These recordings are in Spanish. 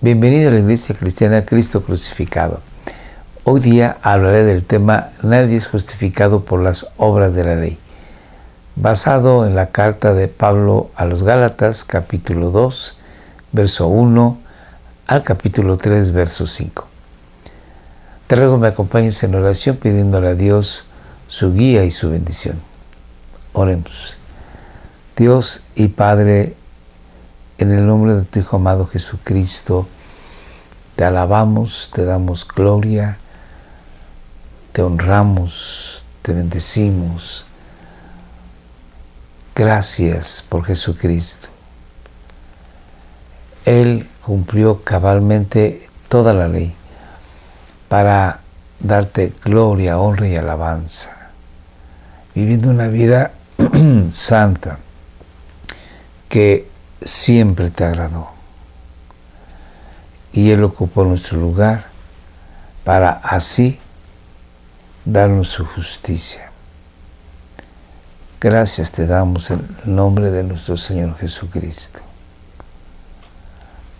Bienvenido a la Iglesia Cristiana Cristo Crucificado. Hoy día hablaré del tema Nadie es justificado por las obras de la ley, basado en la carta de Pablo a los Gálatas, capítulo 2, verso 1, al capítulo 3, verso 5. Te ruego me acompañes en oración pidiéndole a Dios su guía y su bendición. Oremos. Dios y Padre, en el nombre de tu Hijo amado Jesucristo, te alabamos, te damos gloria, te honramos, te bendecimos. Gracias por Jesucristo. Él cumplió cabalmente toda la ley para darte gloria, honra y alabanza, viviendo una vida santa que siempre te agradó. Y Él ocupó nuestro lugar para así darnos su justicia. Gracias te damos en el nombre de nuestro Señor Jesucristo.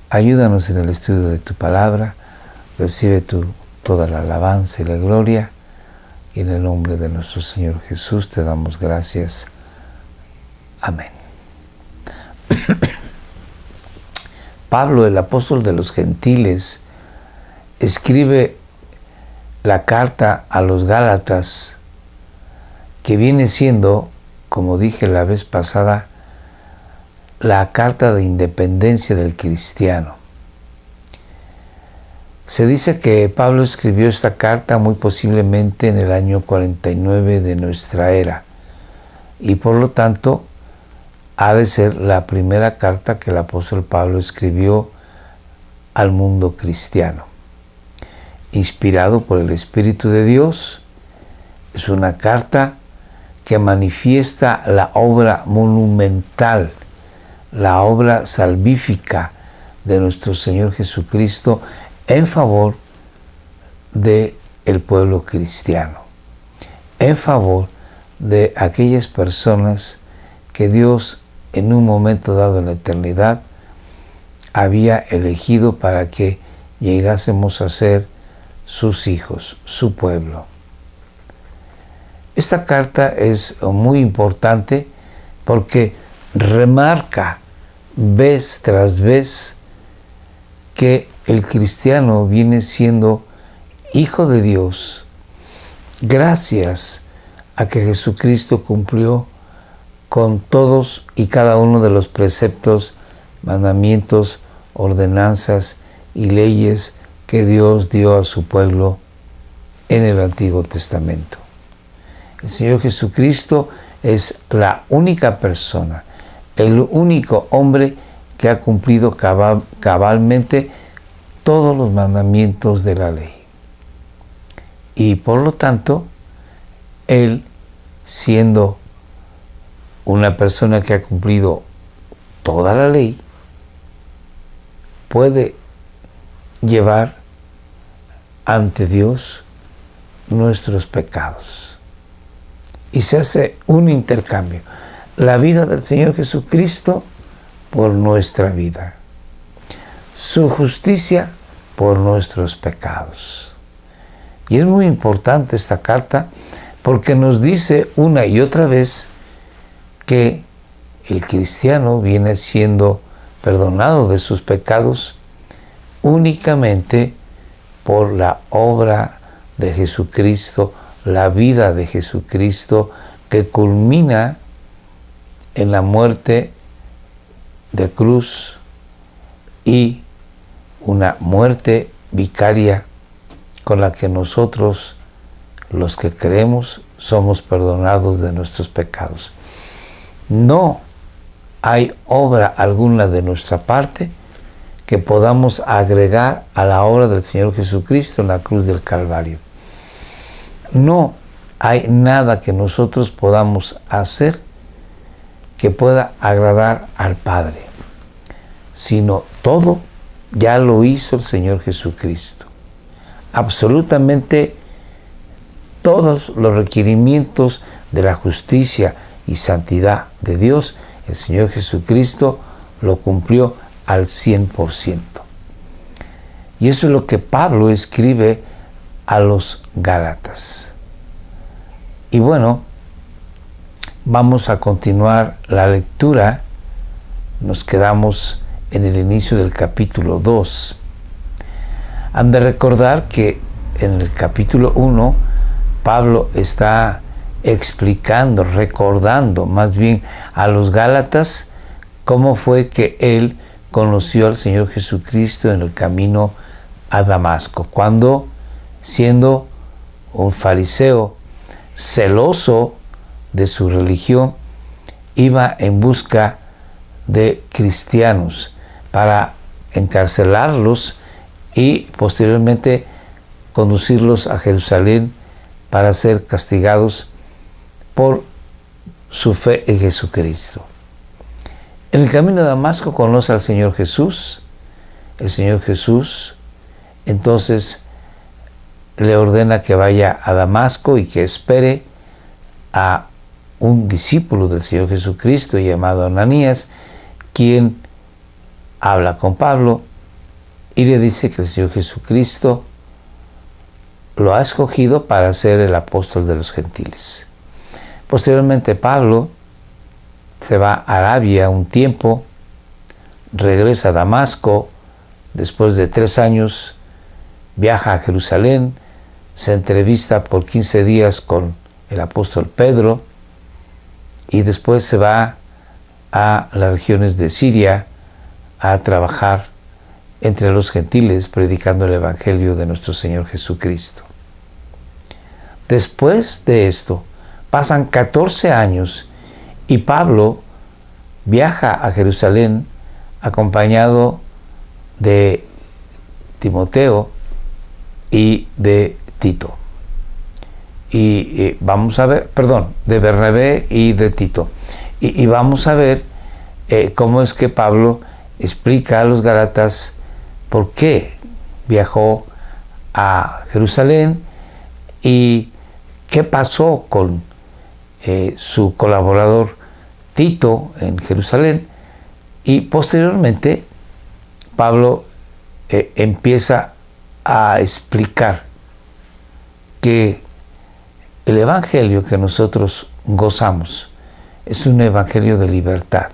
Ayúdanos en el estudio de tu palabra. Recibe toda la alabanza y la gloria. Y en el nombre de nuestro Señor Jesús te damos gracias. Amén. Pablo, el apóstol de los gentiles, escribe la carta a los Gálatas, que viene siendo, como dije la vez pasada, la carta de independencia del cristiano. Se dice que Pablo escribió esta carta muy posiblemente en el año 49 de nuestra era, y por lo tanto ha de ser la primera carta que el apóstol Pablo escribió al mundo cristiano. Inspirado por el Espíritu de Dios, es una carta que manifiesta la obra monumental, la obra salvífica de nuestro Señor Jesucristo en favor del pueblo cristiano, en favor de aquellas personas que Dios en un momento dado en la eternidad había elegido para que llegásemos a ser sus hijos, su pueblo. Esta carta es muy importante porque remarca vez tras vez que el cristiano viene siendo hijo de Dios gracias a que Jesucristo cumplió con todos y cada uno de los preceptos, mandamientos, ordenanzas y leyes que Dios dio a su pueblo en el Antiguo Testamento. El Señor Jesucristo es la única persona, el único hombre que ha cumplido cabalmente todos los mandamientos de la ley. Y por lo tanto, Él, siendo una persona que ha cumplido toda la ley, puede llevar ante Dios nuestros pecados. Y se hace un intercambio. La vida del Señor Jesucristo por nuestra vida. Su justicia por nuestros pecados. Y es muy importante esta carta porque nos dice una y otra vez que el cristiano viene siendo perdonado de sus pecados únicamente por la obra de Jesucristo, la vida de Jesucristo, que culmina en la muerte de cruz y una muerte vicaria con la que nosotros, los que creemos, somos perdonados de nuestros pecados. No hay obra alguna de nuestra parte que podamos agregar a la obra del Señor Jesucristo en la cruz del Calvario. No hay nada que nosotros podamos hacer que pueda agradar al Padre, sino todo ya lo hizo el Señor Jesucristo. Absolutamente todos los requerimientos de la justicia y santidad de Dios, el Señor Jesucristo lo cumplió al 100%. Y eso es lo que Pablo escribe a los Gálatas. Y bueno, vamos a continuar la lectura. Nos quedamos en el inicio del capítulo 2. Han de recordar que en el capítulo 1, Pablo está explicando, recordando más bien a los Gálatas cómo fue que él conoció al Señor Jesucristo en el camino a Damasco, cuando, siendo un fariseo celoso de su religión, iba en busca de cristianos para encarcelarlos y posteriormente conducirlos a Jerusalén para ser castigados por su fe en Jesucristo. En el camino de Damasco conoce al Señor Jesús. El Señor Jesús entonces le ordena que vaya a Damasco y que espere a un discípulo del Señor Jesucristo llamado Ananías, quien habla con Pablo y le dice que el Señor Jesucristo lo ha escogido para ser el apóstol de los gentiles. Posteriormente Pablo se va a Arabia un tiempo, regresa a Damasco, después de 3 años viaja a Jerusalén, se entrevista por 15 días con el apóstol Pedro y después se va a las regiones de Siria a trabajar entre los gentiles predicando el evangelio de nuestro Señor Jesucristo. Después de esto pasan 14 años y Pablo viaja a Jerusalén acompañado de Timoteo y de Tito. Y vamos a ver, de Bernabé y de Tito. Y vamos a ver cómo es que Pablo explica a los Gálatas por qué viajó a Jerusalén y qué pasó con su colaborador Tito en Jerusalén. Y posteriormente Pablo empieza a explicar que el evangelio que nosotros gozamos es un evangelio de libertad,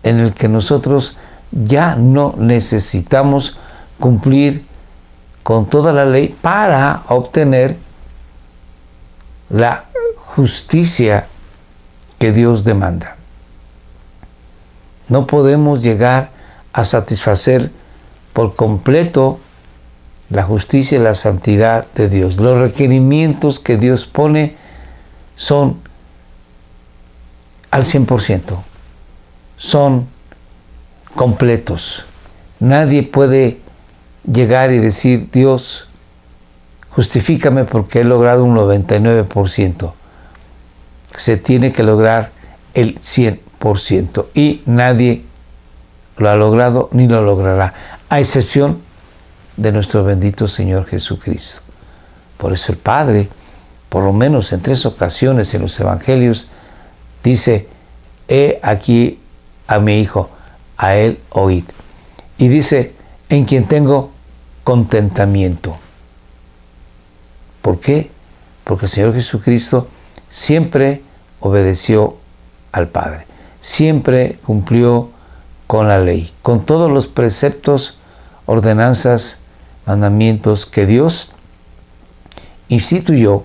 en el que nosotros ya no necesitamos cumplir con toda la ley para obtener la justicia que Dios demanda. No podemos llegar a satisfacer por completo la justicia y la santidad de Dios. Los requerimientos que Dios pone son al 100%, son completos. Nadie puede llegar y decir, Dios, justifícame porque he logrado un 99%. Se tiene que lograr el 100% y nadie lo ha logrado ni lo logrará, a excepción de nuestro bendito Señor Jesucristo. Por eso el Padre, por lo menos en 3 ocasiones en los Evangelios, dice, he aquí a mi Hijo, a Él oíd. Y dice, en quien tengo contentamiento. ¿Por qué? Porque el Señor Jesucristo siempre obedeció al Padre, siempre cumplió con la ley, con todos los preceptos, ordenanzas, mandamientos que Dios instituyó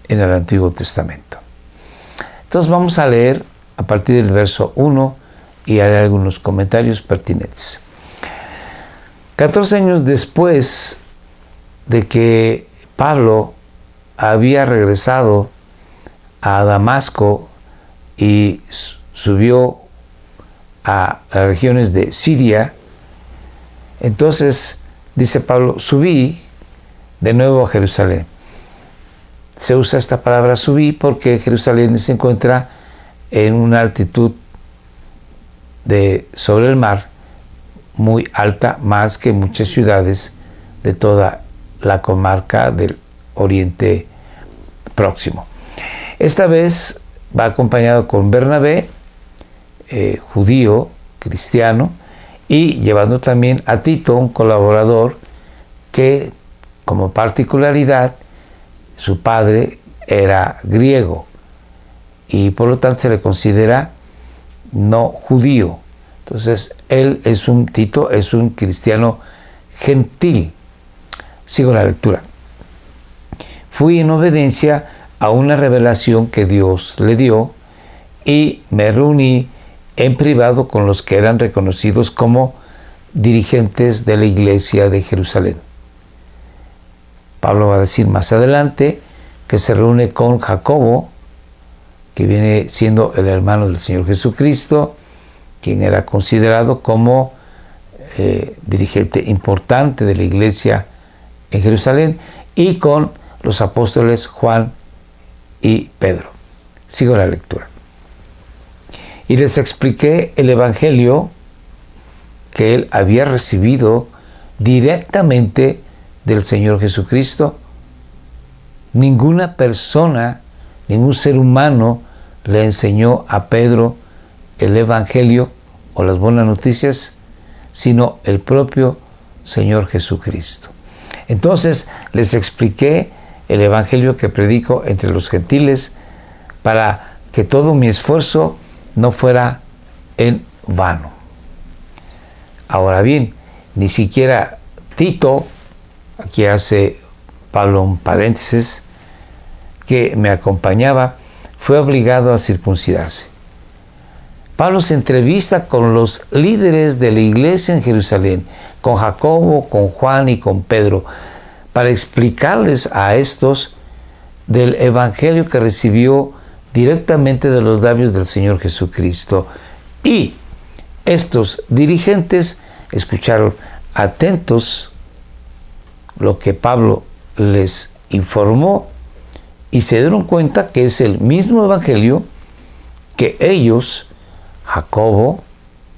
en el Antiguo Testamento. Entonces vamos a leer a partir del verso 1 y haré algunos comentarios pertinentes. 14 años después de que Pablo había regresado a Damasco y subió a las regiones de Siria, entonces dice Pablo, subí de nuevo a Jerusalén. Se usa esta palabra subí porque Jerusalén se encuentra en una altitud sobre el mar muy alta, más que muchas ciudades de toda la comarca del Oriente Próximo. Esta vez va acompañado con Bernabé, judío, cristiano, y llevando también a Tito, un colaborador que como particularidad su padre era griego y por lo tanto se le considera no judío. Entonces Tito es un cristiano gentil. Sigo la lectura. Fui en obediencia a una revelación que Dios le dio y me reuní en privado con los que eran reconocidos como dirigentes de la iglesia de Jerusalén. Pablo va a decir más adelante que se reúne con Jacobo, que viene siendo el hermano del Señor Jesucristo, quien era considerado como dirigente importante de la iglesia en Jerusalén, y con los apóstoles Juan y Pedro. Sigo la lectura. Y les expliqué el evangelio que él había recibido directamente del Señor Jesucristo. Ninguna persona, ningún ser humano le enseñó a Pedro el evangelio o las buenas noticias, sino el propio Señor Jesucristo. Entonces les expliqué el evangelio que predico entre los gentiles para que todo mi esfuerzo no fuera en vano. Ahora bien, ni siquiera Tito, aquí hace Pablo un paréntesis, que me acompañaba, fue obligado a circuncidarse. Pablo se entrevista con los líderes de la iglesia en Jerusalén, con Jacobo, con Juan y con Pedro, para explicarles a estos del evangelio que recibió directamente de los labios del Señor Jesucristo. Y estos dirigentes escucharon atentos lo que Pablo les informó y se dieron cuenta que es el mismo evangelio que ellos, Jacobo,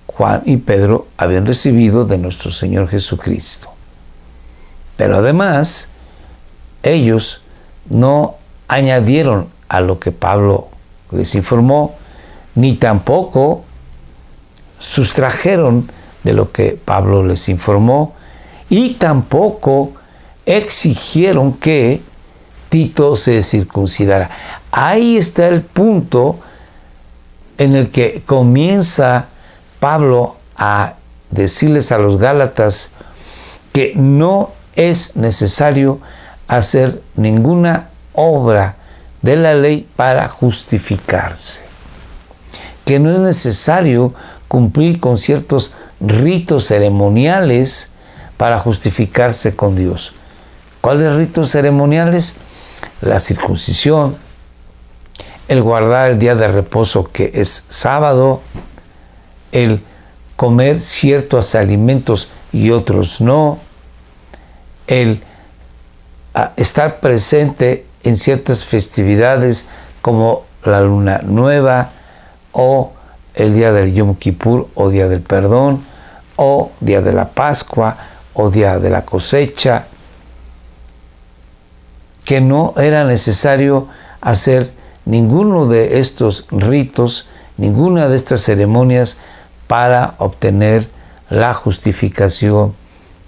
Juan y Pedro, habían recibido de nuestro Señor Jesucristo. Pero además, ellos no añadieron a lo que Pablo les informó, ni tampoco sustrajeron de lo que Pablo les informó, y tampoco exigieron que Tito se circuncidara. Ahí está el punto en el que comienza Pablo a decirles a los Gálatas que no es necesario hacer ninguna obra de la ley para justificarse, que no es necesario cumplir con ciertos ritos ceremoniales para justificarse con Dios. ¿Cuáles ritos ceremoniales? La circuncisión, el guardar el día de reposo que es sábado, el comer ciertos alimentos y otros no, el estar presente en ciertas festividades como la luna nueva o el día del Yom Kippur o día del perdón o día de la Pascua o día de la cosecha, que no era necesario hacer ninguno de estos ritos, ninguna de estas ceremonias para obtener la justificación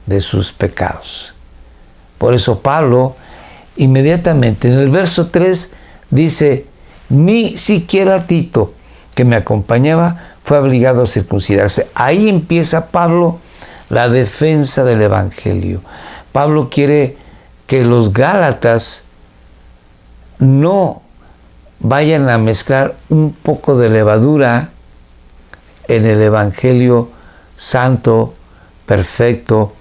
de sus pecados. Por eso Pablo inmediatamente en el verso 3 dice: ni siquiera Tito, que me acompañaba, fue obligado a circuncidarse. Ahí empieza Pablo la defensa del evangelio. Pablo quiere que los Gálatas no vayan a mezclar un poco de levadura en el evangelio santo, perfecto,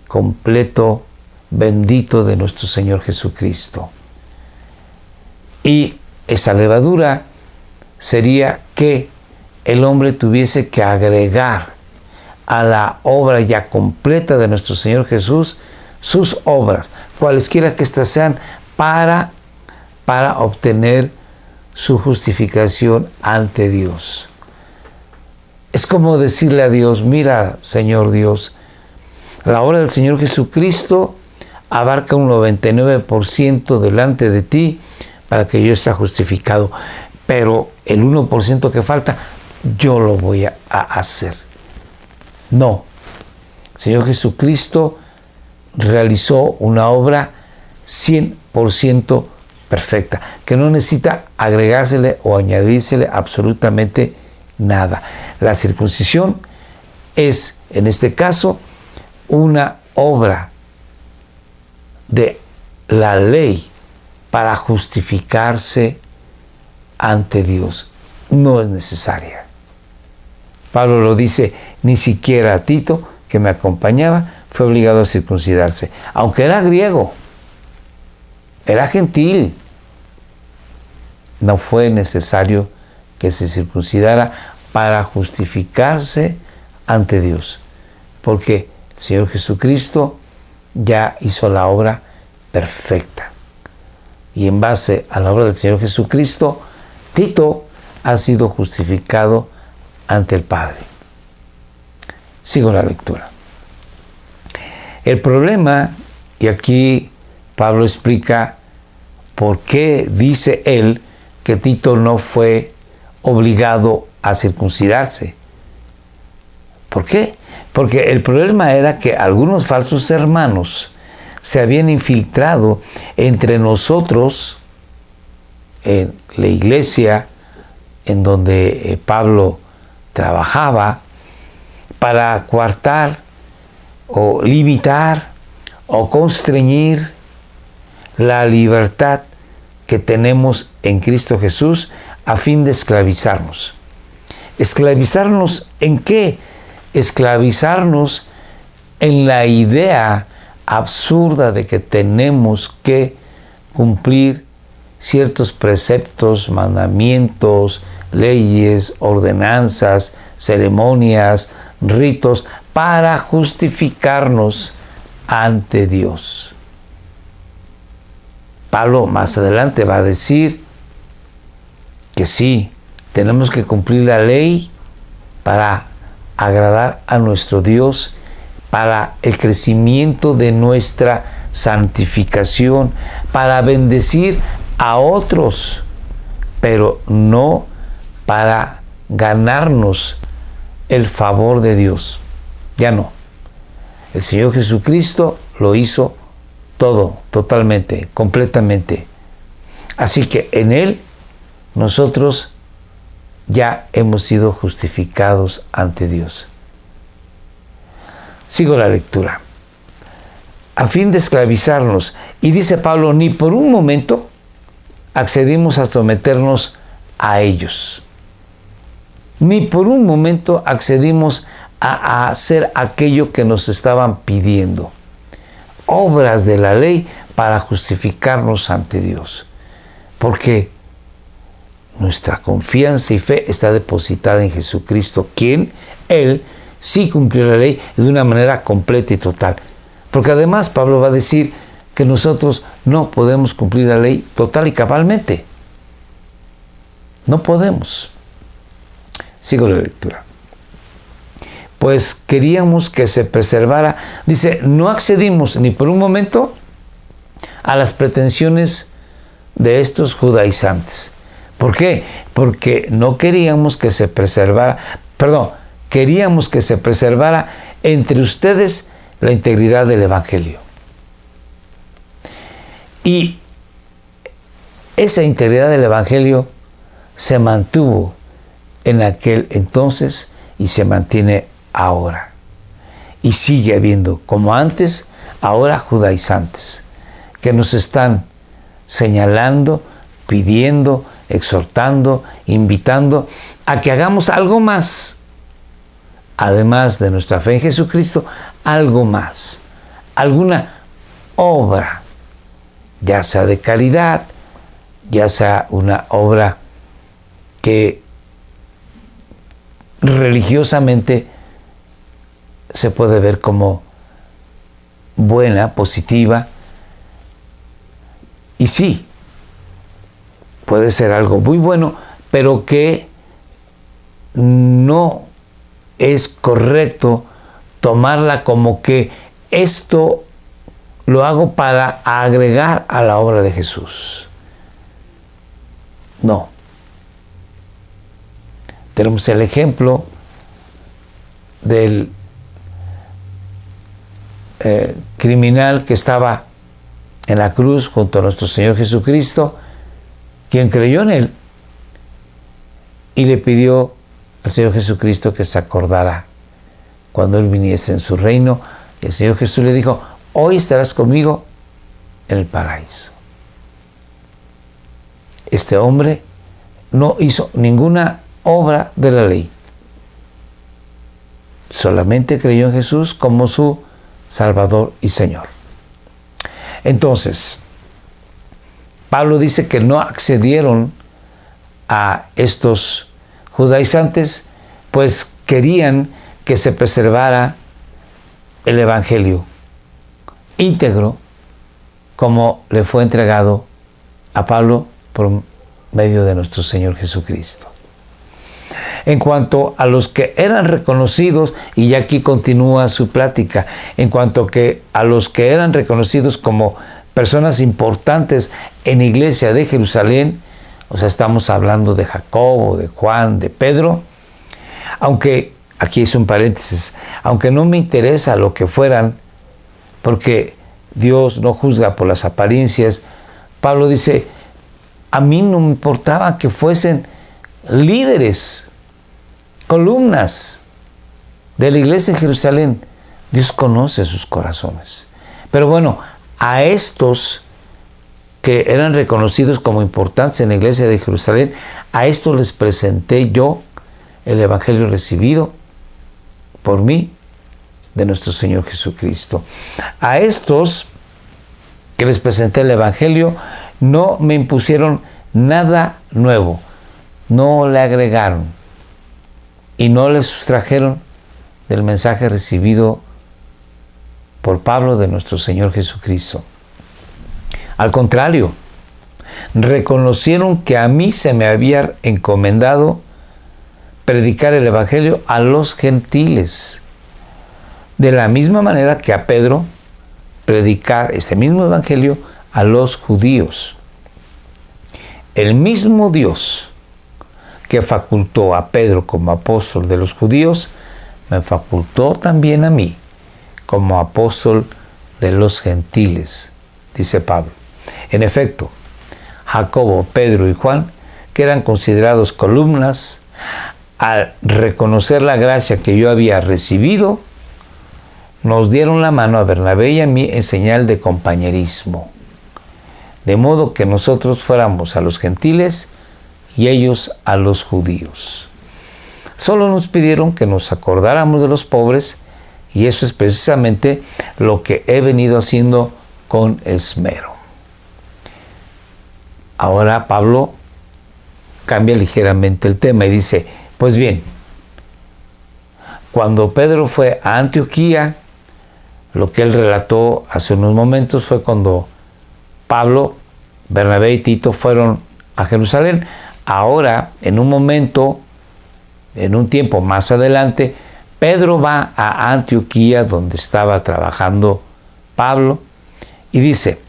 completo, bendito de nuestro Señor Jesucristo. Y esa levadura sería que el hombre tuviese que agregar a la obra ya completa de nuestro Señor Jesús sus obras, cualesquiera que éstas sean, para obtener su justificación ante Dios. Es como decirle a Dios: mira, Señor Dios, la obra del Señor Jesucristo abarca un 99% delante de ti para que yo esté justificado, pero el 1% que falta, yo lo voy a hacer. No, el Señor Jesucristo realizó una obra 100% perfecta, que no necesita agregársele o añadírsele absolutamente nada. La circuncisión es, en este caso, una obra de la ley para justificarse ante Dios. No es necesaria. Pablo lo dice, ni siquiera Tito, que me acompañaba, fue obligado a circuncidarse, aunque era griego, era gentil. No fue necesario que se circuncidara para justificarse ante Dios, porque el Señor Jesucristo ya hizo la obra perfecta. Y en base a la obra del Señor Jesucristo, Tito ha sido justificado ante el Padre. Sigo la lectura. El problema, y aquí Pablo explica por qué dice él que Tito no fue obligado a circuncidarse. ¿Por qué? Porque el problema era que algunos falsos hermanos se habían infiltrado entre nosotros en la iglesia en donde Pablo trabajaba para coartar o limitar o constreñir la libertad que tenemos en Cristo Jesús a fin de esclavizarnos. ¿Esclavizarnos en qué? Esclavizarnos en la idea absurda de que tenemos que cumplir ciertos preceptos, mandamientos, leyes, ordenanzas, ceremonias, ritos para justificarnos ante Dios. Pablo más adelante va a decir que sí, tenemos que cumplir la ley para agradar a nuestro Dios, para el crecimiento de nuestra santificación, para bendecir a otros, pero no para ganarnos el favor de Dios. Ya no. El Señor Jesucristo lo hizo todo, totalmente, completamente. Así que en Él nosotros ya hemos sido justificados ante Dios. Sigo la lectura. A fin de esclavizarnos, y dice Pablo, ni por un momento accedimos a someternos a ellos. Ni por un momento accedimos a hacer aquello que nos estaban pidiendo. Obras de la ley para justificarnos ante Dios. Porque nuestra confianza y fe está depositada en Jesucristo, quien, Él, sí cumplió la ley de una manera completa y total. Porque además Pablo va a decir que nosotros no podemos cumplir la ley total y cabalmente. No podemos. Sigo la lectura. Pues queríamos que se preservara. Dice, no accedimos ni por un momento a las pretensiones de estos judaizantes. ¿Por qué? Porque no queríamos que se preservara, queríamos que se preservara entre ustedes la integridad del Evangelio. Y esa integridad del Evangelio se mantuvo en aquel entonces y se mantiene ahora. Y sigue habiendo, como antes, ahora judaizantes, que nos están señalando, pidiendo, exhortando, invitando a que hagamos algo más, además de nuestra fe en Jesucristo, algo más, alguna obra, ya sea de caridad, ya sea una obra que religiosamente se puede ver como buena, positiva, y sí, puede ser algo muy bueno, pero que no es correcto tomarla como que esto lo hago para agregar a la obra de Jesús. No. Tenemos el ejemplo del criminal que estaba en la cruz junto a nuestro Señor Jesucristo, quien creyó en él y le pidió al Señor Jesucristo que se acordara cuando él viniese en su reino. Y el Señor Jesús le dijo: hoy estarás conmigo en el paraíso. Este hombre no hizo ninguna obra de la ley, solamente creyó en Jesús como su Salvador y Señor. Entonces, Pablo dice que no accedieron a estos judaizantes, pues querían que se preservara el Evangelio íntegro, como le fue entregado a Pablo por medio de nuestro Señor Jesucristo. En cuanto a los que eran reconocidos, y ya aquí continúa su plática, en cuanto que a los que eran reconocidos como personas importantes en la iglesia de Jerusalén, o sea, estamos hablando de Jacobo, de Juan, de Pedro, aunque, aquí es un paréntesis, aunque no me interesa lo que fueran, porque Dios no juzga por las apariencias, Pablo dice: a mí no me importaba que fuesen líderes, columnas de la iglesia en Jerusalén. Dios conoce sus corazones. Pero bueno, a estos que eran reconocidos como importantes en la iglesia de Jerusalén, a estos les presenté yo el evangelio recibido por mí de nuestro Señor Jesucristo. A estos que les presenté el evangelio no me impusieron nada nuevo, no le agregaron y no le sustrajeron del mensaje recibido por Pablo de nuestro Señor Jesucristo. Al contrario, reconocieron que a mí se me había encomendado predicar el evangelio a los gentiles, de la misma manera que a Pedro predicar este mismo evangelio a los judíos. El mismo Dios que facultó a Pedro como apóstol de los judíos, me facultó también a mí como apóstol de los gentiles, dice Pablo. En efecto, Jacobo, Pedro y Juan, que eran considerados columnas, al reconocer la gracia que yo había recibido, nos dieron la mano a Bernabé y a mí en señal de compañerismo, de modo que nosotros fuéramos a los gentiles y ellos a los judíos. Solo nos pidieron que nos acordáramos de los pobres, y eso es precisamente lo que he venido haciendo con esmero. Ahora Pablo cambia ligeramente el tema y dice: pues bien, cuando Pedro fue a Antioquía, lo que él relató hace unos momentos fue cuando Pablo, Bernabé y Tito fueron a Jerusalén. Ahora, en un momento, en un tiempo más adelante, Pedro va a Antioquía, donde estaba trabajando Pablo, y dice: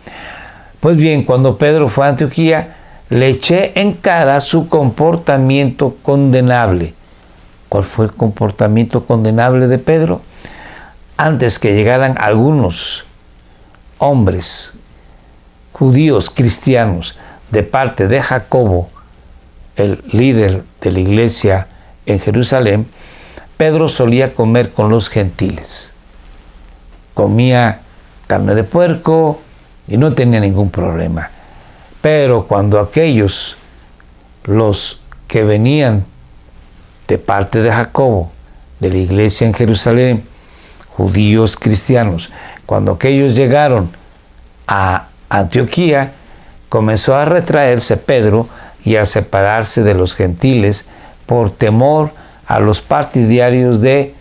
pues bien, cuando Pedro fue a Antioquía, le eché en cara su comportamiento condenable. ¿Cuál fue el comportamiento condenable de Pedro? Antes que llegaran algunos hombres judíos cristianos de parte de Jacobo, el líder de la iglesia en Jerusalén, Pedro solía comer con los gentiles. Comía carne de puerco y no tenía ningún problema. Pero cuando aquellos, los que venían de parte de Jacobo, de la iglesia en Jerusalén, judíos cristianos, cuando aquellos llegaron a Antioquía, comenzó a retraerse Pedro y a separarse de los gentiles por temor a los partidarios de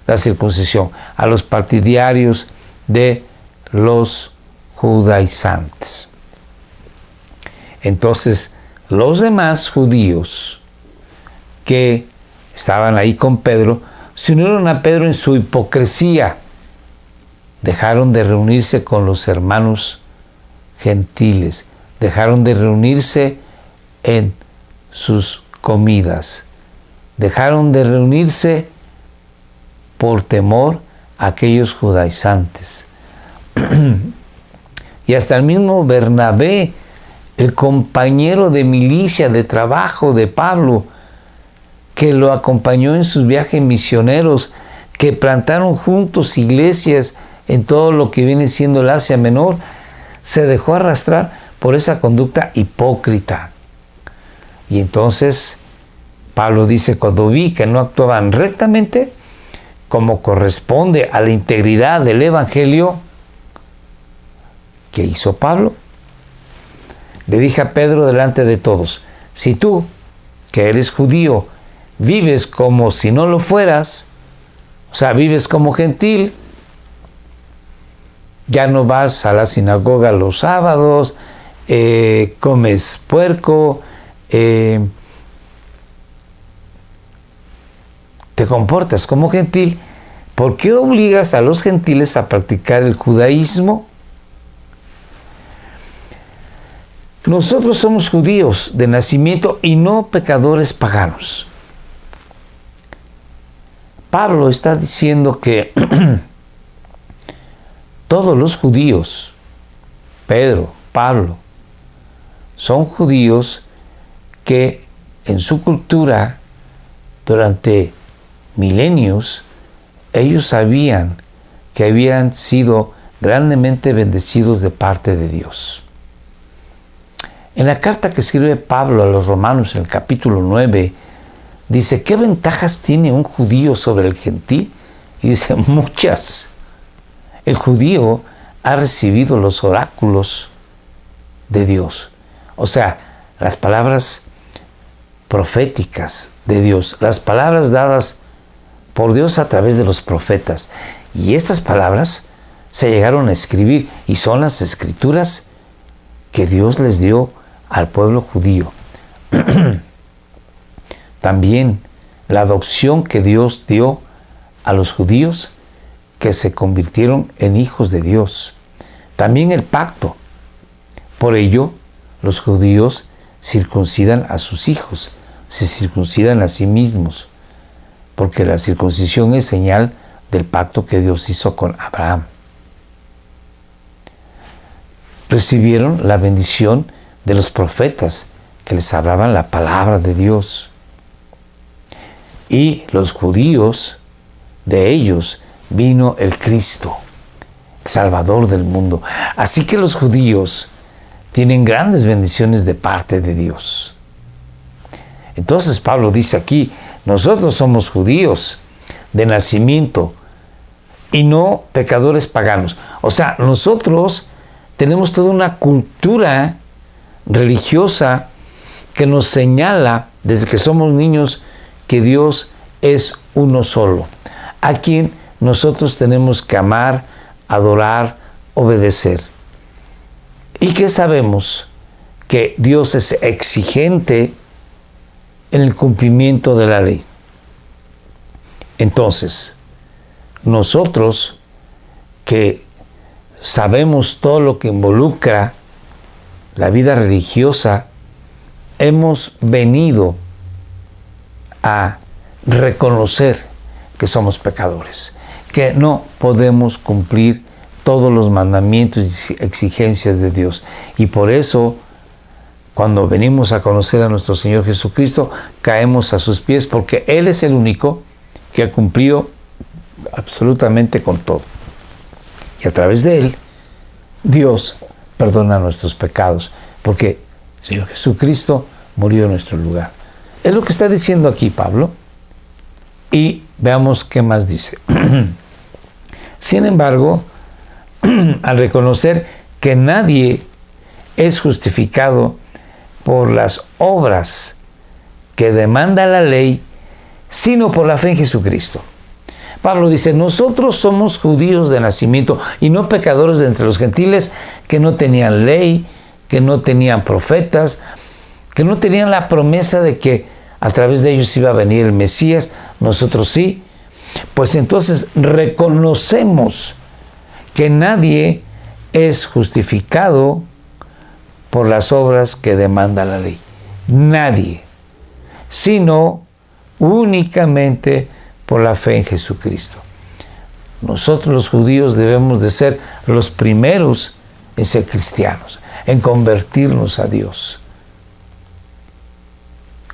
la circuncisión, a los partidarios de los judaizantes. Entonces, los demás judíos que estaban ahí con Pedro se unieron a Pedro en su hipocresía. Dejaron de reunirse con los hermanos gentiles, dejaron de reunirse en sus comidas, dejaron de reunirse por temor a aquellos judaizantes, Y hasta el mismo Bernabé, el compañero de milicia, de trabajo de Pablo, que lo acompañó en sus viajes misioneros, que plantaron juntos iglesias en todo lo que viene siendo el Asia Menor, se dejó arrastrar por esa conducta hipócrita. Y entonces Pablo dice, cuando vi que no actuaban rectamente, como corresponde a la integridad del Evangelio, ¿qué hizo Pablo? Le dije a Pedro delante de todos, si tú, que eres judío, vives como si no lo fueras, o sea, vives como gentil, ya no vas a la sinagoga los sábados, comes puerco, te comportas como gentil, ¿por qué obligas a los gentiles a practicar el judaísmo? Nosotros somos judíos de nacimiento y no pecadores paganos. Pablo está diciendo que todos los judíos, Pedro, Pablo, son judíos que en su cultura, durante milenios, ellos sabían que habían sido grandemente bendecidos de parte de Dios. En la carta que escribe Pablo a los romanos, en el capítulo 9, dice, ¿qué ventajas tiene un judío sobre el gentil? Y dice, muchas. El judío ha recibido los oráculos de Dios. O sea, las palabras proféticas de Dios, las palabras dadas por Dios a través de los profetas. Y estas palabras se llegaron a escribir y son las escrituras que Dios les dio al pueblo judío. También la adopción que Dios dio a los judíos que se convirtieron en hijos de Dios. También el pacto. Por ello, los judíos circuncidan a sus hijos, se circuncidan a sí mismos, porque la circuncisión es señal del pacto que Dios hizo con Abraham. Recibieron la bendición de los profetas que les hablaban la palabra de Dios. Y los judíos, de ellos vino el Cristo, el Salvador del mundo. Así que los judíos tienen grandes bendiciones de parte de Dios. Entonces Pablo dice aquí, nosotros somos judíos de nacimiento y no pecadores paganos. O sea, nosotros tenemos toda una cultura religiosa que nos señala desde que somos niños que Dios es uno solo, a quien nosotros tenemos que amar, adorar, obedecer. Y que sabemos que Dios es exigente en el cumplimiento de la ley. Entonces, nosotros que sabemos todo lo que involucra la vida religiosa, hemos venido a reconocer que somos pecadores, que no podemos cumplir todos los mandamientos y exigencias de Dios. Y por eso, cuando venimos a conocer a nuestro Señor Jesucristo, caemos a sus pies, porque Él es el único que ha cumplido absolutamente con todo. Y a través de Él, Dios perdona nuestros pecados, porque el Señor Jesucristo murió en nuestro lugar. Es lo que está diciendo aquí Pablo. Y veamos qué más dice. Sin embargo, al reconocer que nadie es justificado por las obras que demanda la ley, sino por la fe en Jesucristo. Pablo dice, nosotros somos judíos de nacimiento y no pecadores de entre los gentiles que no tenían ley, que no tenían profetas, que no tenían la promesa de que a través de ellos iba a venir el Mesías. Nosotros sí. Pues entonces reconocemos que nadie es justificado por las obras que demanda la ley. Nadie. Sino únicamente por la fe en Jesucristo. nosotros los judíos debemos de ser los primeros en ser cristianos, en convertirnos a Dios.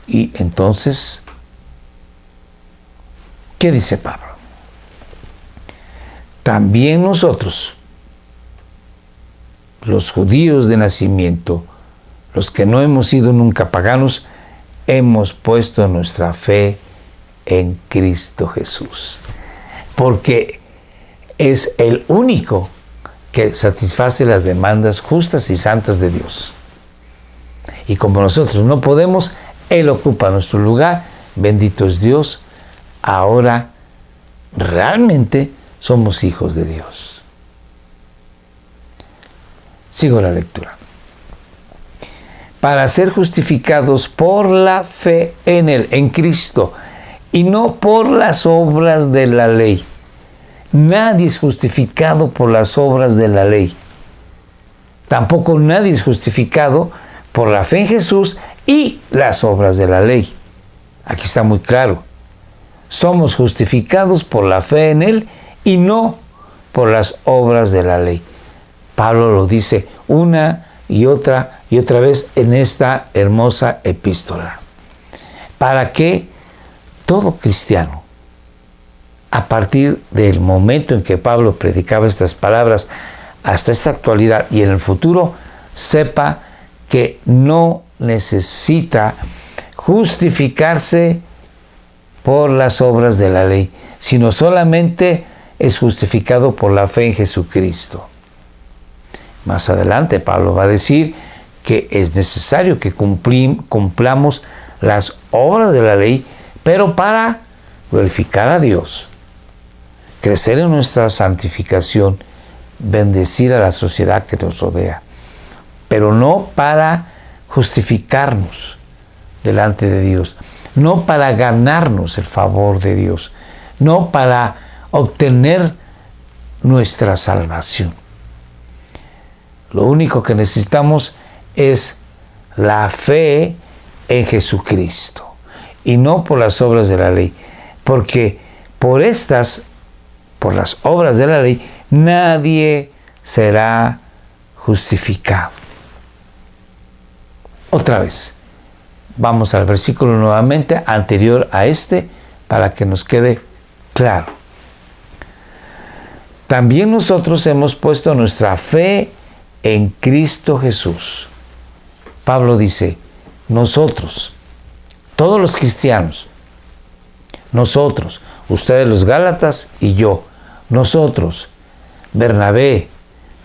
Y entonces, ¿qué dice Pablo? También nosotros, los judíos de nacimiento, los que no hemos sido nunca paganos, hemos puesto nuestra fe en Cristo Jesús. Porque es el único que satisface las demandas justas y santas de Dios. Y como nosotros no podemos, Él ocupa nuestro lugar. Bendito es Dios. Ahora realmente somos hijos de Dios. Sigo la lectura. Para ser justificados por la fe en Él, en Cristo, y no por las obras de la ley. Nadie es justificado por las obras de la ley. Tampoco nadie es justificado por la fe en Jesús y las obras de la ley. Aquí está muy claro. Somos justificados por la fe en Él y no por las obras de la ley. Pablo lo dice una y otra vez en esta hermosa epístola. Para que todo cristiano, a partir del momento en que Pablo predicaba estas palabras hasta esta actualidad y en el futuro, sepa que no necesita justificarse por las obras de la ley, sino solamente es justificado por la fe en Jesucristo. Más adelante Pablo va a decir que es necesario que cumplamos las obras de la ley, pero para glorificar a Dios, crecer en nuestra santificación, bendecir a la sociedad que nos rodea, pero no para justificarnos delante de Dios, no para ganarnos el favor de Dios, no para obtener nuestra salvación. Lo único que necesitamos es la fe en Jesucristo y no por las obras de la ley, porque por las obras de la ley, nadie será justificado. Otra vez, vamos al versículo nuevamente anterior a este para que nos quede claro. También nosotros hemos puesto nuestra fe en Cristo Jesús. Pablo dice, nosotros, todos los cristianos, nosotros, ustedes los Gálatas y yo, nosotros, Bernabé,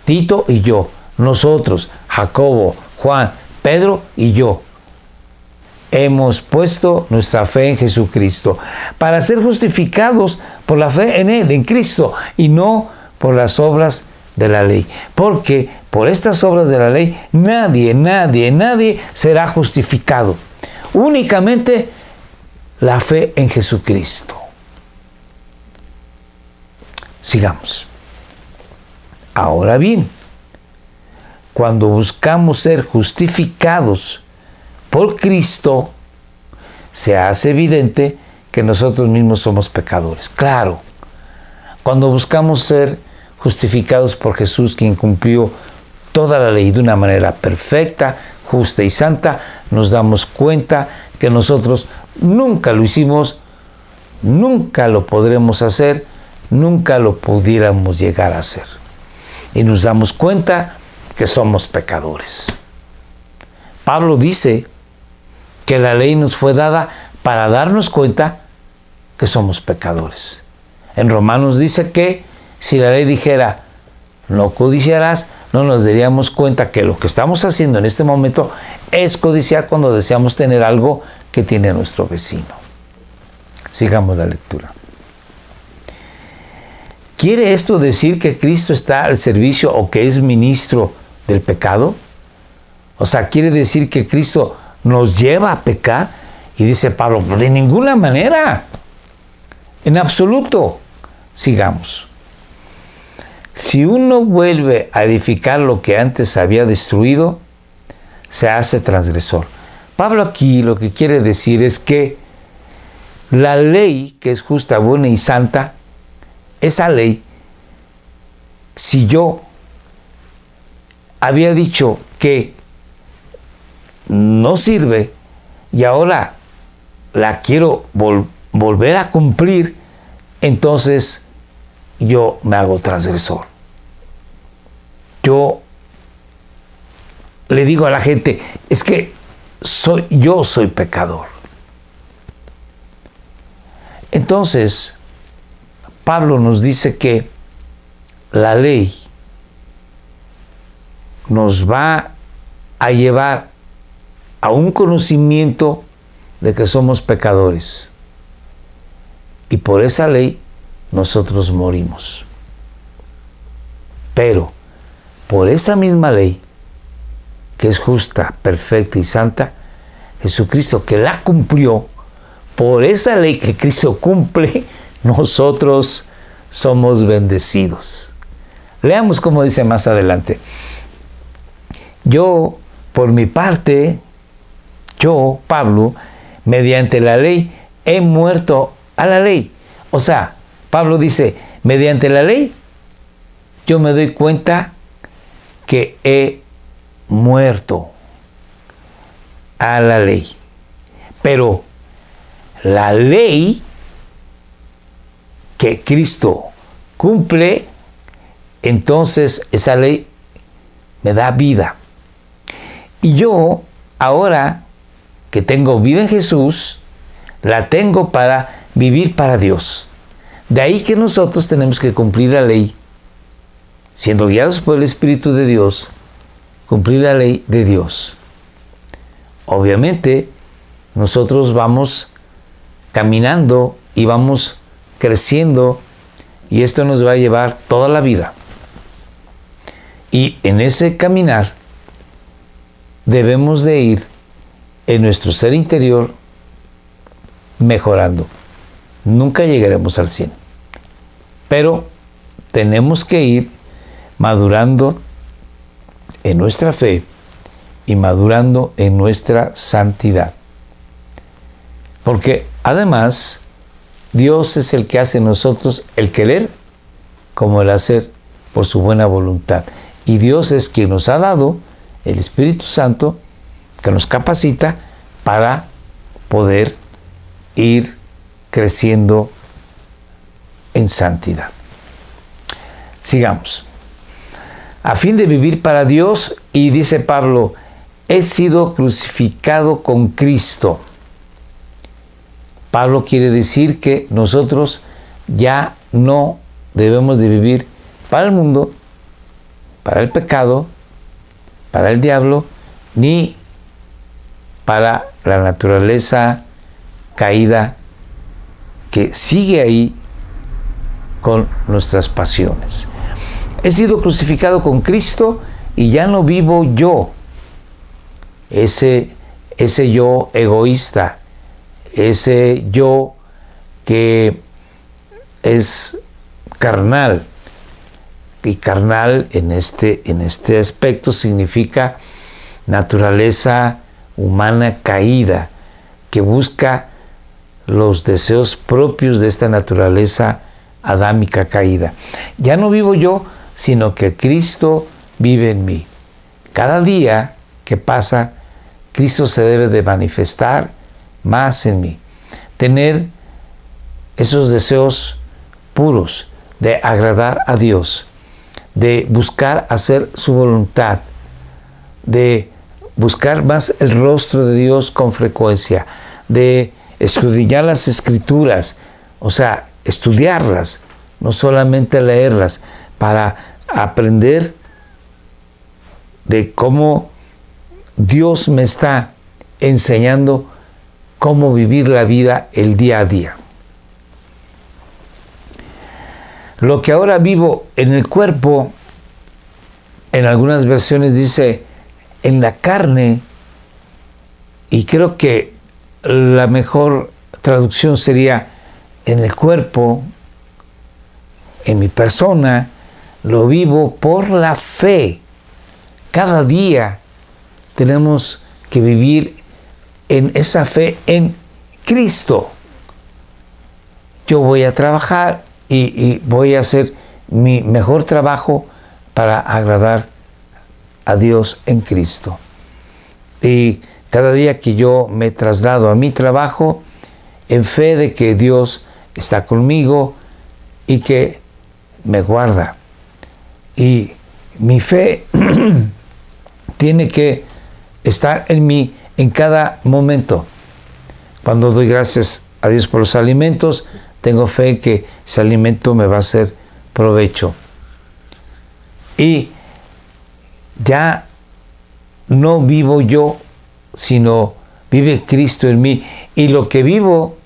Tito y yo, nosotros, Jacobo, Juan, Pedro y yo, hemos puesto nuestra fe en Jesucristo para ser justificados por la fe en Él, en Cristo, y no por las obras de la ley. Porque por estas obras de la ley nadie será justificado. Únicamente la fe en Jesucristo. Sigamos. Ahora bien, cuando buscamos ser justificados por Cristo, se hace evidente que nosotros mismos somos pecadores. Claro, cuando buscamos ser justificados por Jesús, quien cumplió toda la ley de una manera perfecta, justa y santa, nos damos cuenta que nosotros nunca lo hicimos, nunca lo podremos hacer, nunca lo pudiéramos llegar a hacer. Y nos damos cuenta que somos pecadores. Pablo dice que la ley nos fue dada para darnos cuenta que somos pecadores. En Romanos dice que si la ley dijera, no codiciarás, no nos daríamos cuenta que lo que estamos haciendo en este momento es codiciar cuando deseamos tener algo que tiene nuestro vecino. Sigamos la lectura. ¿Quiere esto decir que Cristo está al servicio o que es ministro del pecado? O sea, ¿quiere decir que Cristo nos lleva a pecar? Y dice Pablo, de ninguna manera, en absoluto. Sigamos. Si uno vuelve a edificar lo que antes había destruido, se hace transgresor. Pablo aquí lo que quiere decir es que la ley, que es justa, buena y santa, esa ley si yo había dicho que no sirve y ahora la quiero volver a cumplir, entonces yo me hago transgresor. Yo le digo a la gente, es que yo soy pecador. Entonces, Pablo nos dice que la ley nos va a llevar a un conocimiento de que somos pecadores. Y por esa ley nosotros morimos. Pero por esa misma ley, que es justa, perfecta y santa, Jesucristo, que la cumplió, por esa ley que Cristo cumple, nosotros somos bendecidos. Leamos cómo dice más adelante. Yo, por mi parte, yo, Pablo, mediante la ley, he muerto a la ley. O sea, Pablo dice, mediante la ley, yo me doy cuenta que he muerto a la ley. Pero la ley que Cristo cumple, entonces esa ley me da vida. Y yo, ahora que tengo vida en Jesús, la tengo para vivir para Dios. De ahí que nosotros tenemos que cumplir la ley, siendo guiados por el Espíritu de Dios, cumplir la ley de Dios. Obviamente, nosotros vamos caminando y vamos creciendo, y esto nos va a llevar toda la vida. Y en ese caminar debemos de ir en nuestro ser interior mejorando. Nunca llegaremos al 100, pero tenemos que ir madurando en nuestra fe y madurando en nuestra santidad. Porque además, Dios es el que hace en nosotros el querer como el hacer por su buena voluntad. Y Dios es quien nos ha dado el Espíritu Santo, que nos capacita para poder ir creciendo en santidad. Sigamos. A fin de vivir para Dios, y dice Pablo, he sido crucificado con Cristo. Pablo quiere decir que nosotros ya no debemos de vivir para el mundo, para el pecado, para el diablo, ni para la naturaleza caída que sigue ahí con nuestras pasiones. He sido crucificado con Cristo y ya no vivo yo, ese yo egoísta, ese yo que es carnal. Y carnal en este aspecto significa naturaleza humana caída, que busca los deseos propios de esta naturaleza adámica caída. Ya no vivo yo, sino que Cristo vive en mí. Cada día que pasa, Cristo se debe de manifestar más en mí. Tener esos deseos puros de agradar a Dios, de buscar hacer su voluntad, de buscar más el rostro de Dios con frecuencia, de escudriñar las Escrituras, o sea, estudiarlas, no solamente leerlas, para aprender de cómo Dios me está enseñando cómo vivir la vida el día a día. Lo que ahora vivo en el cuerpo, en algunas versiones dice en la carne, y creo que la mejor traducción sería en el cuerpo, en mi persona, lo vivo por la fe. Cada día tenemos que vivir en esa fe en Cristo. Yo voy a trabajar y voy a hacer mi mejor trabajo para agradar a Dios en Cristo. Y cada día que yo me traslado a mi trabajo, en fe de que Dios está conmigo y que me guarda. Y mi fe tiene que estar en mí en cada momento. Cuando doy gracias a Dios por los alimentos, tengo fe que ese alimento me va a hacer provecho. Y ya no vivo yo, sino vive Cristo en mí. Y lo que vivo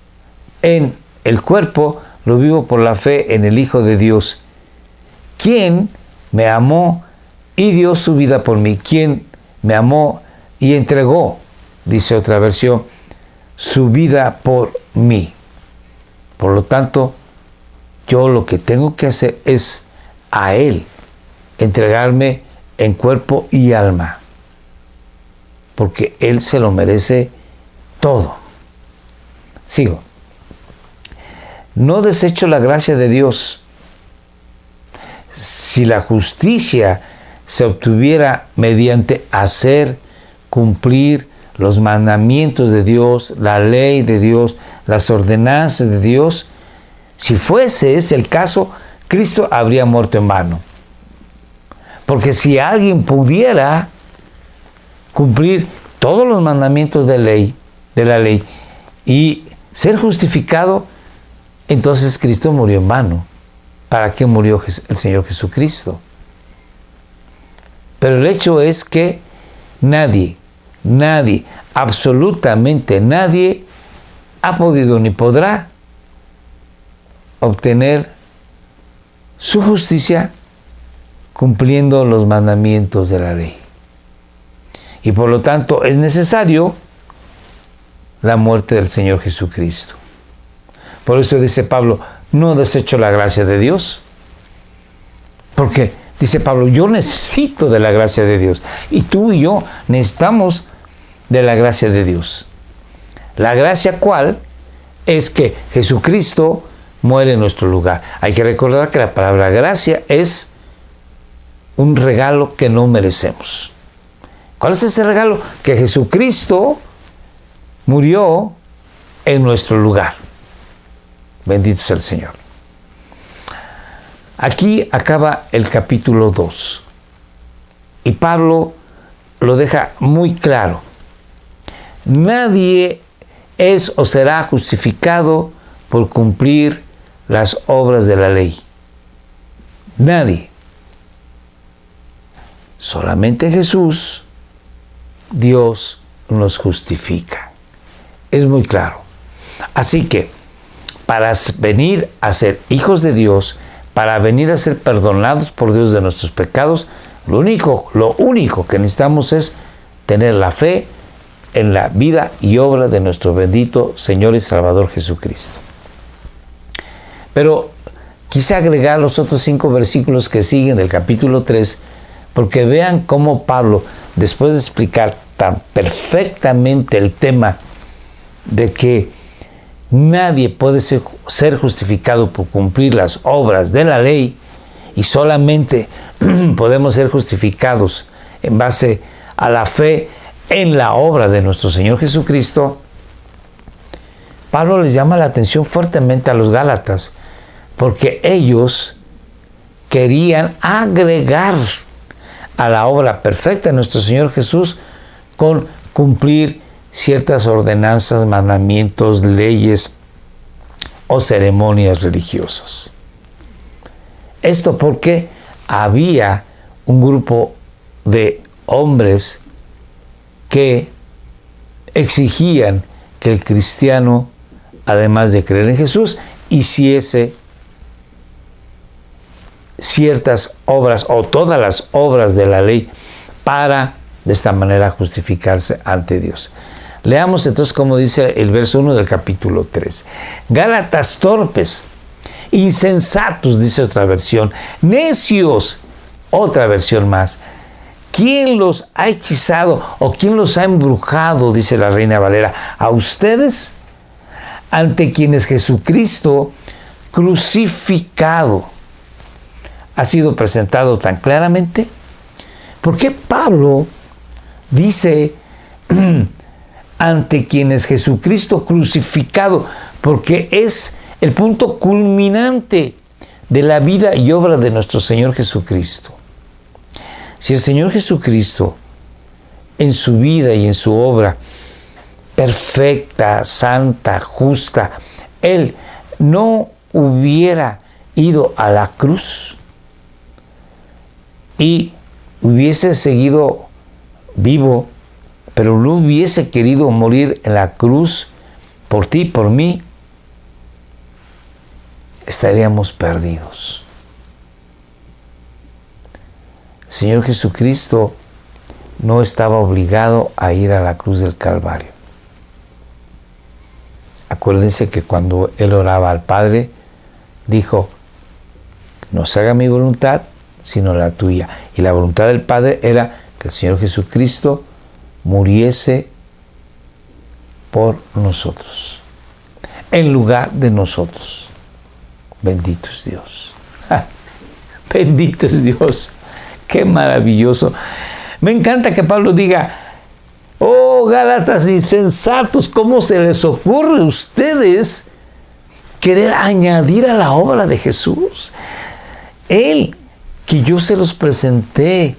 en el cuerpo, lo vivo por la fe en el Hijo de Dios, quien me amó y dio su vida por mí. Quien me amó y entregó, dice otra versión, su vida por mí. Por lo tanto, yo lo que tengo que hacer es a Él entregarme en cuerpo y alma, porque Él se lo merece todo. Sigo. No desecho la gracia de Dios. Si la justicia se obtuviera mediante hacer cumplir los mandamientos de Dios, la ley de Dios, las ordenanzas de Dios, si fuese ese el caso, Cristo habría muerto en vano. Porque si alguien pudiera cumplir todos los mandamientos de la ley y ser justificado, entonces Cristo murió en vano. ¿Para qué murió el Señor Jesucristo? Pero el hecho es que nadie, absolutamente nadie ha podido ni podrá obtener su justicia cumpliendo los mandamientos de la ley. Y por lo tanto es necesario la muerte del Señor Jesucristo. Por eso dice Pablo, no desecho la gracia de Dios. Porque dice Pablo, yo necesito de la gracia de Dios. Y tú y yo necesitamos de la gracia de Dios. La gracia cuál es que Jesucristo muere en nuestro lugar. Hay que recordar que la palabra gracia es un regalo que no merecemos. ¿Cuál es ese regalo? Que Jesucristo murió en nuestro lugar. Bendito sea el Señor. Aquí acaba el capítulo 2. Y Pablo lo deja muy claro. Nadie es o será justificado por cumplir las obras de la ley. Nadie. Solamente Jesús, Dios, nos justifica. Es muy claro. Así que, para venir a ser hijos de Dios, para venir a ser perdonados por Dios de nuestros pecados, lo único que necesitamos es tener la fe en la vida y obra de nuestro bendito Señor y Salvador Jesucristo. Pero quise agregar los otros 5 versículos que siguen del capítulo 3, porque vean cómo Pablo, después de explicar tan perfectamente el tema de que nadie puede ser justificado por cumplir las obras de la ley y solamente podemos ser justificados en base a la fe en la obra de nuestro Señor Jesucristo, Pablo les llama la atención fuertemente a los Gálatas porque ellos querían agregar a la obra perfecta de nuestro Señor Jesús con cumplir ciertas ordenanzas, mandamientos, leyes o ceremonias religiosas. Esto porque había un grupo de hombres que exigían que el cristiano, además de creer en Jesús, hiciese ciertas obras o todas las obras de la ley para de esta manera justificarse ante Dios. Leamos entonces como dice el verso 1 del capítulo 3. Gálatas torpes, insensatos, dice otra versión, necios, otra versión más. ¿Quién los ha hechizado o quién los ha embrujado, dice la Reina Valera, a ustedes, ante quienes Jesucristo crucificado ha sido presentado tan claramente? ¿Por qué Pablo dice ante quien es Jesucristo crucificado? Porque es el punto culminante de la vida y obra de nuestro Señor Jesucristo. Si el Señor Jesucristo, en su vida y en su obra perfecta, santa, justa, Él no hubiera ido a la cruz y hubiese seguido vivo, pero no hubiese querido morir en la cruz por ti, por mí, estaríamos perdidos. El Señor Jesucristo no estaba obligado a ir a la cruz del Calvario. Acuérdense que cuando Él oraba al Padre, dijo, no se haga mi voluntad, sino la tuya. Y la voluntad del Padre era que el Señor Jesucristo muriese por nosotros, en lugar de nosotros. Bendito es Dios. Bendito es Dios. Qué maravilloso. Me encanta que Pablo diga, oh Gálatas insensatos, ¿cómo se les ocurre a ustedes querer añadir a la obra de Jesús? Él, que yo se los presenté,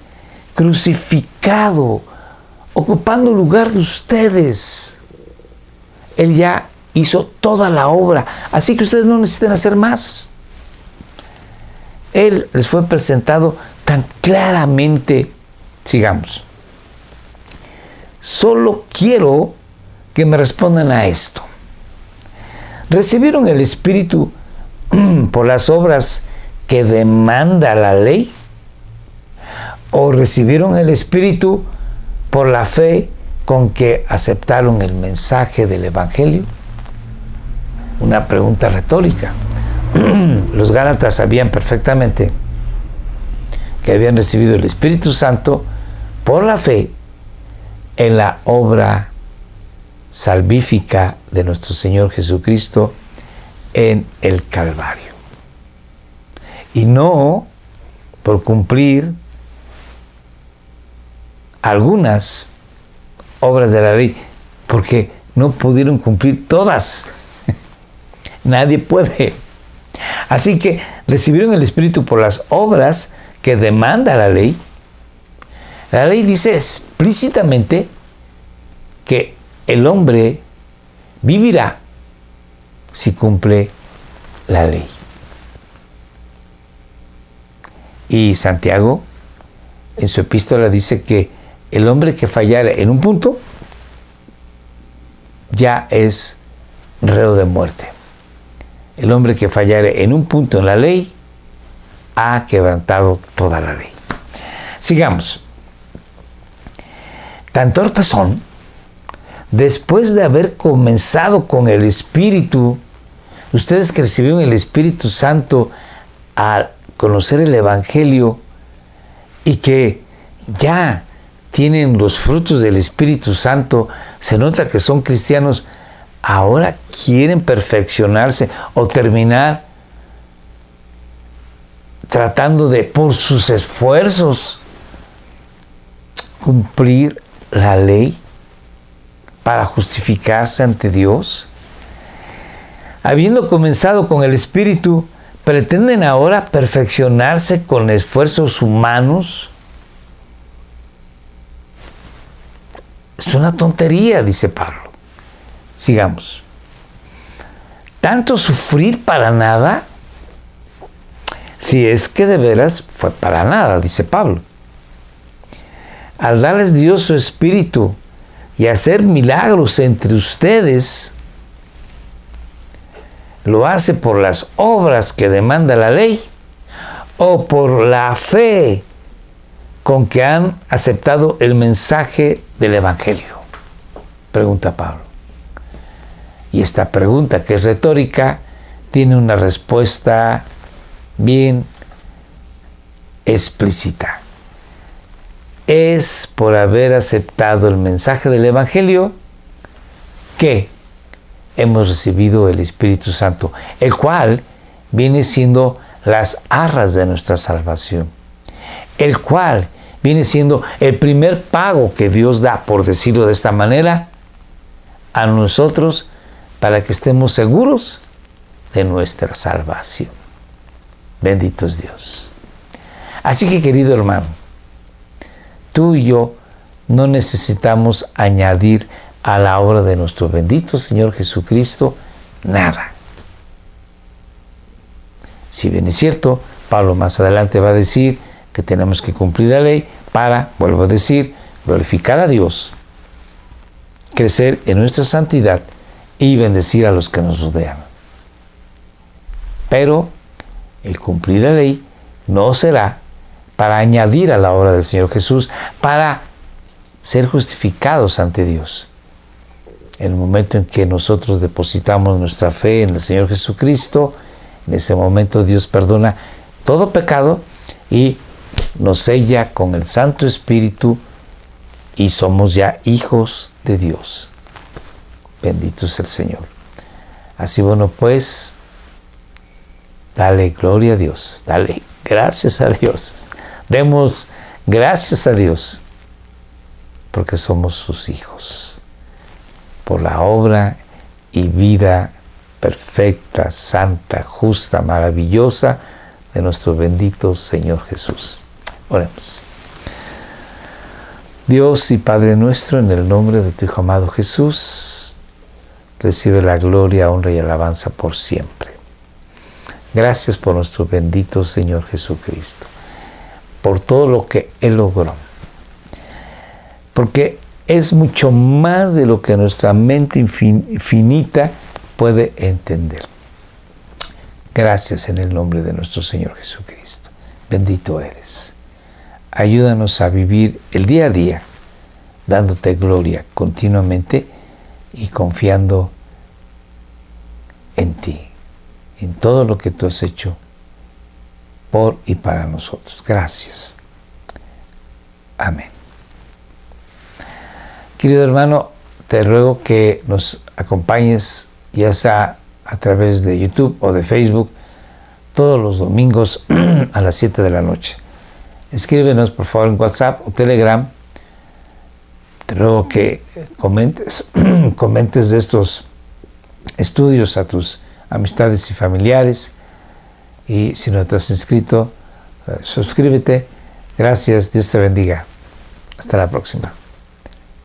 crucificado, ocupando el lugar de ustedes. Él ya hizo toda la obra, así que ustedes no necesitan hacer más. Él les fue presentado tan claramente. Sigamos. Solo quiero que me respondan a esto. ¿Recibieron el Espíritu por las obras que demanda la ley? ¿O recibieron el Espíritu por la fe con que aceptaron el mensaje del Evangelio? Una pregunta retórica. Los Gálatas sabían perfectamente que habían recibido el Espíritu Santo por la fe en la obra salvífica de nuestro Señor Jesucristo en el Calvario. Y no por cumplir algunas obras de la ley, porque no pudieron cumplir todas. Nadie puede. Así que recibieron el Espíritu por las obras que demanda la ley. La ley dice explícitamente que el hombre vivirá si cumple la ley. Y Santiago, en su epístola, dice que el hombre que fallare en un punto ya es reo de muerte. El hombre que fallare en un punto en la ley ha quebrantado toda la ley. Sigamos. Tan torpes son, después de haber comenzado con el Espíritu, ustedes que recibieron el Espíritu Santo al conocer el Evangelio y que ya tienen los frutos del Espíritu Santo, se nota que son cristianos, ahora quieren perfeccionarse o terminar tratando de, por sus esfuerzos, cumplir la ley para justificarse ante Dios. Habiendo comenzado con el Espíritu, pretenden ahora perfeccionarse con esfuerzos humanos. Es una tontería, dice Pablo. Sigamos. ¿Tanto sufrir para nada? Si es que de veras fue para nada, dice Pablo. Al darles Dios su Espíritu y hacer milagros entre ustedes, ¿lo hace por las obras que demanda la ley o por la fe con que han aceptado el mensaje del Evangelio? Pregunta Pablo. Y esta pregunta, que es retórica, tiene una respuesta bien explícita. Es por haber aceptado el mensaje del Evangelio que hemos recibido el Espíritu Santo, el cual viene siendo las arras de nuestra salvación, el cual viene siendo el primer pago que Dios da, por decirlo de esta manera, a nosotros para que estemos seguros de nuestra salvación. Bendito es Dios. Así que, querido hermano, tú y yo no necesitamos añadir a la obra de nuestro bendito Señor Jesucristo nada. Si bien es cierto, Pablo más adelante va a decir que tenemos que cumplir la ley para, vuelvo a decir, glorificar a Dios, crecer en nuestra santidad y bendecir a los que nos rodean. Pero el cumplir la ley no será para añadir a la obra del Señor Jesús, para ser justificados ante Dios. En el momento en que nosotros depositamos nuestra fe en el Señor Jesucristo, en ese momento Dios perdona todo pecado y nos sella con el Santo Espíritu y somos ya hijos de Dios. Bendito es el Señor. Así, bueno, pues, dale gloria a Dios, dale gracias a Dios. Demos gracias a Dios porque somos sus hijos, por la obra y vida perfecta, santa, justa, maravillosa de nuestro bendito Señor Jesús. Oremos. Dios y Padre nuestro, en el nombre de tu Hijo amado Jesús, recibe la gloria, honra y alabanza por siempre. Gracias por nuestro bendito Señor Jesucristo, por todo lo que Él logró, porque es mucho más de lo que nuestra mente infinita puede entender. Gracias en el nombre de nuestro Señor Jesucristo. Bendito eres. Ayúdanos a vivir el día a día, dándote gloria continuamente y confiando en ti, en todo lo que tú has hecho por y para nosotros. Gracias. Amén. Querido hermano, te ruego que nos acompañes, ya sea a través de YouTube o de Facebook, todos los domingos a las 7 de la noche. Escríbenos, por favor, en WhatsApp o Telegram. Te ruego que comentes de estos estudios a tus amistades y familiares. Y si no te has inscrito, suscríbete. Gracias, Dios te bendiga. Hasta la próxima.